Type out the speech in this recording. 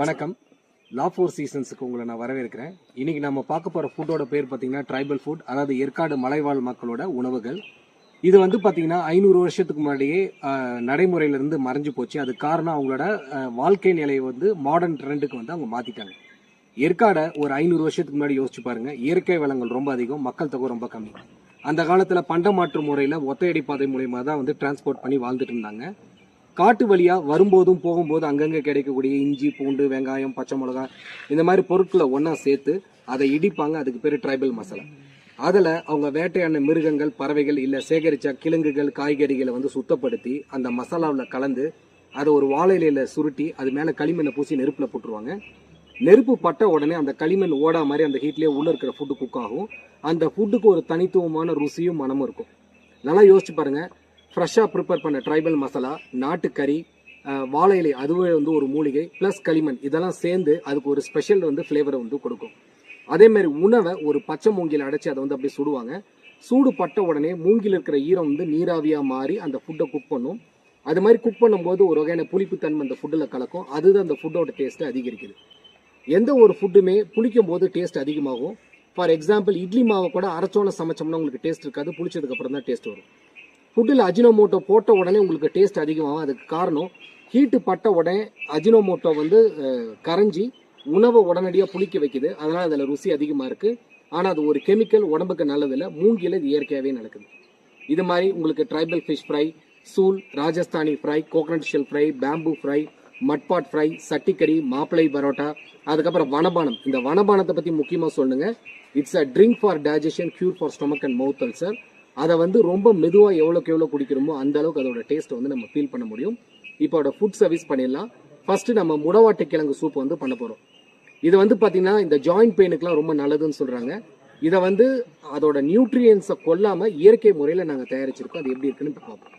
வணக்கம். லா ஃபோர் சீசன்ஸுக்கு உங்களை நான் வரவேற்கிறேன். இன்னைக்கு நம்ம பார்க்க போகிற ஃபுட்டோட பேர் பார்த்தீங்கன்னா ட்ரைபல் ஃபுட், அதாவது ஏற்காடு மலைவாழ் மக்களோட உணவுகள். இது வந்து பார்த்தீங்கன்னா 500 வருஷத்துக்கு முன்னாடியே நடைமுறையிலிருந்து மறைஞ்சு போச்சு. அது காரணம் அவங்களோட வாழ்க்கை நிலையை வந்து மாடர்ன் ட்ரெண்டுக்கு வந்து அவங்க மாற்றிட்டாங்க. ஏற்காடை ஒரு 500 வருஷத்துக்கு முன்னாடி யோசிச்சு பாருங்க. இயற்கை வளங்கள் ரொம்ப அதிகம், மக்கள் தொகை ரொம்ப கம்மி. அந்த காலத்தில் பண்டமாற்று முறையில் ஒத்தையடி பாதை மூலயமா தான் வந்து டிரான்ஸ்போர்ட் பண்ணி வாழ்ந்துட்டு இருந்தாங்க. காட்டு வழியா வரும்போதும் போகும்போது அங்கங்கே கிடைக்கக்கூடிய இஞ்சி, பூண்டு, வெங்காயம், பச்சை மிளகாய் இந்த மாதிரி பொருட்களை ஒன்றா சேர்த்து அதை இடிப்பாங்க. அதுக்கு பேர் ட்ரைபல் மசாலா. அதில் அவங்க வேட்டையான மிருகங்கள், பறவைகள் இல்லை சேகரித்த கிழங்குகள், காய்கறிகளை வந்து சுத்தப்படுத்தி அந்த மசாலாவில் கலந்து அதை ஒரு வாழை இலையில சுருட்டி அது மேலே களிமண்ணை பூசி நெருப்பில் போட்டுருவாங்க. நெருப்பு பட்ட உடனே அந்த களிமண் ஓடா மாதிரி அந்த ஹீட்லேயே உள்ளே இருக்கிற ஃபுட்டு குக் ஆகும். அந்த ஃபுட்டுக்கு ஒரு தனித்துவமான ருசியும் மனமும் இருக்கும். நல்லா யோசிச்சு பாருங்க. ஃப்ரெஷ்ஷாக ப்ரிப்பேர் பண்ண ட்ரைபல் மசாலா, நாட்டுக்கறி, வாழை இலை அதுவே வந்து ஒரு மூலிகை ப்ளஸ் களிமண் இதெல்லாம் சேர்ந்து அதுக்கு ஒரு ஸ்பெஷல் வந்து ஃப்ளேவரை வந்து கொடுக்கும். அதேமாதிரி உணவை ஒரு பச்சை மூங்கில் அடைச்சி அதை வந்து அப்படியே சுடுவாங்க. சூடு பட்ட உடனே மூங்கில் இருக்கிற ஈரம் வந்து நீராவியாக மாறி அந்த ஃபுட்டை குக் பண்ணும். அது மாதிரி குக் பண்ணும்போது ஒரு வகையான புளிப்புத்தன்மை அந்த ஃபுட்டில் கலக்கும். அதுதான் அந்த ஃபுட்டோட டேஸ்ட்டை அதிகரிக்குது. எந்த ஒரு ஃபுட்டுமே புளிக்கும் போது டேஸ்ட் அதிகமாகும். ஃபார் எக்ஸாம்பிள் இட்லி மாவை கூட அரைச்சோன்னு சமைச்சோம்னா உங்களுக்கு டேஸ்ட் இருக்காது, புளிச்சதுக்கு அப்புறம் தான் டேஸ்ட் வரும். ஃபுட்டில் அஜினோமோட்டோ போட்ட உடனே உங்களுக்கு டேஸ்ட் அதிகமாகும். அதுக்கு காரணம் ஹீட்டு பட்ட உடனே அஜினோமோட்டோ வந்து கரைஞ்சி உணவை உடனடியாக புளிக்க வைக்குது. அதனால் அதில் ருசி அதிகமாக இருக்குது. ஆனால் அது ஒரு கெமிக்கல், உடம்புக்கு நல்லதில்லை. மூங்கில் இது இயற்கையாகவே நடக்குது. இது மாதிரி உங்களுக்கு ட்ரைபல் ஃபிஷ் ஃப்ரை, சூல், Rajasthani fry, coconut shell fry, bamboo fry, mud pot fry, சட்டிக்கறி, மாப்பிளை பரோட்டா, அதுக்கப்புறம் வனபானம். இந்த வனபானத்தை பற்றி முக்கியமாக சொல்லுங்க. It's a drink for digestion, cure for stomach and mouth ulcer. அதை வந்து ரொம்ப மெதுவாக எவ்வளோ குடிக்கிறோமோ அந்த அளவுக்கு அதோட டேஸ்ட்டை வந்து நம்ம ஃபீல் பண்ண முடியும். இப்போ அதோட ஃபுட் சர்வீஸ் பண்ணிடலாம். ஃபர்ஸ்ட் நம்ம முடவாட்டு கிழங்கு சூப் வந்து பண்ண போகிறோம். இது வந்து பார்த்தீங்கன்னா இந்த ஜாயிண்ட் பெயினுக்குலாம் ரொம்ப நல்லதுன்னு சொல்கிறாங்க. இதை வந்து அதோட நியூட்ரியன்ஸை கொல்லாமல் இயற்கை முறையில் நாங்கள் தயாரிச்சிருக்கோம். அது எப்படி இருக்குன்னு பார்ப்போம்.